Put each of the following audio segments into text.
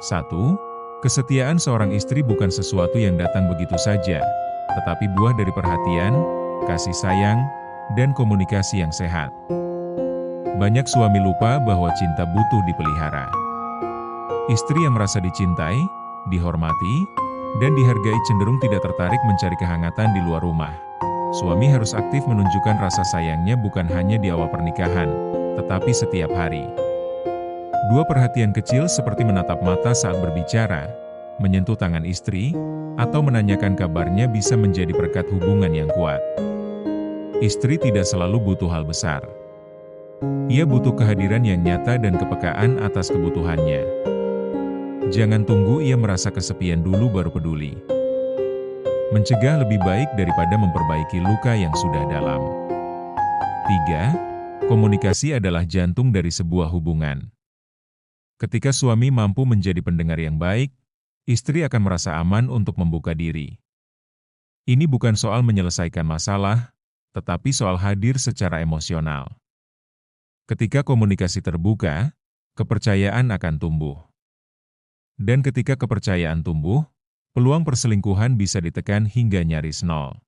1. Kesetiaan seorang istri bukan sesuatu yang datang begitu saja, tetapi buah dari perhatian, kasih sayang, dan komunikasi yang sehat. Banyak suami lupa bahwa cinta butuh dipelihara. Istri yang merasa dicintai, dihormati, dan dihargai cenderung tidak tertarik mencari kehangatan di luar rumah. Suami harus aktif menunjukkan rasa sayangnya bukan hanya di awal pernikahan, tetapi setiap hari. Dua perhatian kecil seperti menatap mata saat berbicara, menyentuh tangan istri, atau menanyakan kabarnya bisa menjadi perekat hubungan yang kuat. Istri tidak selalu butuh hal besar. Ia butuh kehadiran yang nyata dan kepekaan atas kebutuhannya. Jangan tunggu ia merasa kesepian dulu baru peduli. Mencegah lebih baik daripada memperbaiki luka yang sudah dalam. 3. Komunikasi adalah jantung dari sebuah hubungan. Ketika suami mampu menjadi pendengar yang baik, istri akan merasa aman untuk membuka diri. Ini bukan soal menyelesaikan masalah, tetapi soal hadir secara emosional. Ketika komunikasi terbuka, kepercayaan akan tumbuh. Dan ketika kepercayaan tumbuh, peluang perselingkuhan bisa ditekan hingga nyaris nol.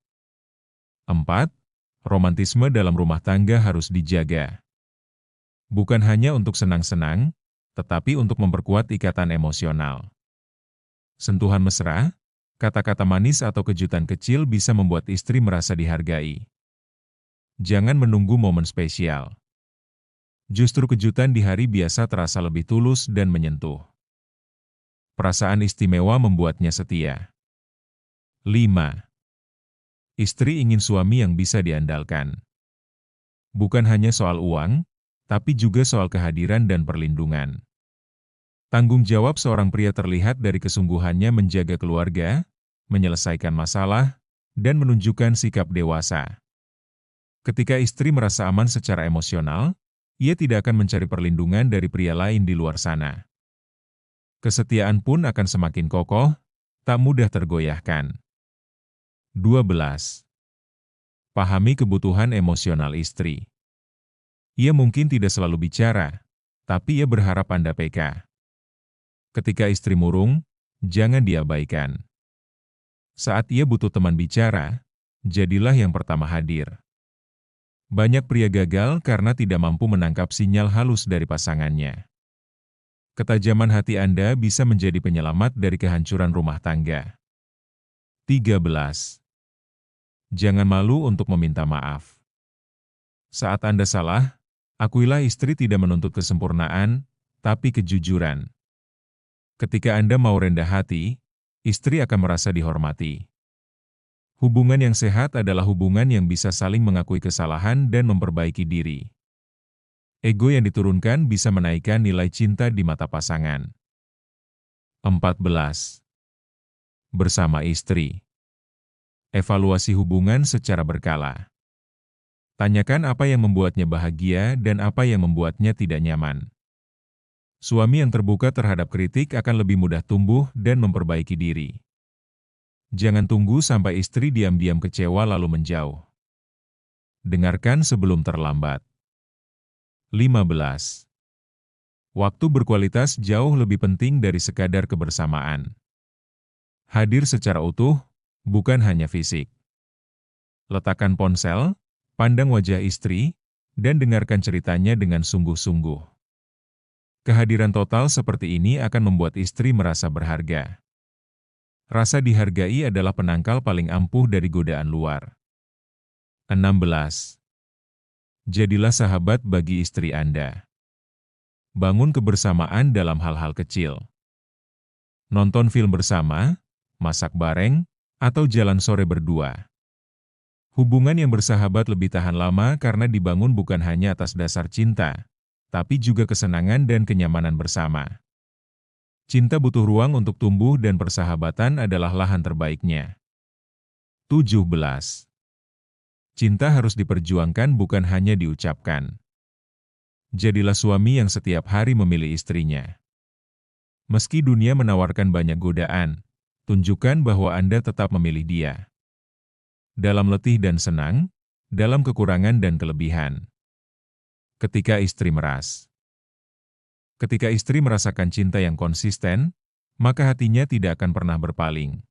4. Romantisme dalam rumah tangga harus dijaga. Bukan hanya untuk senang-senang, tetapi untuk memperkuat ikatan emosional. Sentuhan mesra, kata-kata manis atau kejutan kecil bisa membuat istri merasa dihargai. Jangan menunggu momen spesial. Justru kejutan di hari biasa terasa lebih tulus dan menyentuh. Perasaan istimewa membuatnya setia. 5. Istri ingin suami yang bisa diandalkan. Bukan hanya soal uang, tapi juga soal kehadiran dan perlindungan. Tanggung jawab seorang pria terlihat dari kesungguhannya menjaga keluarga, menyelesaikan masalah, dan menunjukkan sikap dewasa. Ketika istri merasa aman secara emosional, ia tidak akan mencari perlindungan dari pria lain di luar sana. Kesetiaan pun akan semakin kokoh, tak mudah tergoyahkan. 12. Pahami kebutuhan emosional istri. Ia mungkin tidak selalu bicara, tapi ia berharap Anda peka. Ketika istri murung, jangan diabaikan. Saat ia butuh teman bicara, jadilah yang pertama hadir. Banyak pria gagal karena tidak mampu menangkap sinyal halus dari pasangannya. Ketajaman hati Anda bisa menjadi penyelamat dari kehancuran rumah tangga. 13. Jangan malu untuk meminta maaf. Saat Anda salah, akuilah istri tidak menuntut kesempurnaan, tapi kejujuran. Ketika Anda mau rendah hati, istri akan merasa dihormati. Hubungan yang sehat adalah hubungan yang bisa saling mengakui kesalahan dan memperbaiki diri. Ego yang diturunkan bisa menaikkan nilai cinta di mata pasangan. 14. Bersama istri. Evaluasi hubungan secara berkala. Tanyakan apa yang membuatnya bahagia dan apa yang membuatnya tidak nyaman. Suami yang terbuka terhadap kritik akan lebih mudah tumbuh dan memperbaiki diri. Jangan tunggu sampai istri diam-diam kecewa lalu menjauh. Dengarkan sebelum terlambat. 15. Waktu berkualitas jauh lebih penting dari sekadar kebersamaan. Hadir secara utuh, bukan hanya fisik. Letakkan ponsel, pandang wajah istri, dan dengarkan ceritanya dengan sungguh-sungguh. Kehadiran total seperti ini akan membuat istri merasa berharga. Rasa dihargai adalah penangkal paling ampuh dari godaan luar. 16. Jadilah sahabat bagi istri Anda. Bangun kebersamaan dalam hal-hal kecil. Nonton film bersama, masak bareng, atau jalan sore berdua. Hubungan yang bersahabat lebih tahan lama karena dibangun bukan hanya atas dasar cinta, tapi juga kesenangan dan kenyamanan bersama. Cinta butuh ruang untuk tumbuh dan persahabatan adalah lahan terbaiknya. 17. Cinta harus diperjuangkan bukan hanya diucapkan. Jadilah suami yang setiap hari memilih istrinya. Meski dunia menawarkan banyak godaan, tunjukkan bahwa Anda tetap memilih dia. Dalam letih dan senang, dalam kekurangan dan kelebihan. Ketika istri merasakan cinta yang konsisten, maka hatinya tidak akan pernah berpaling.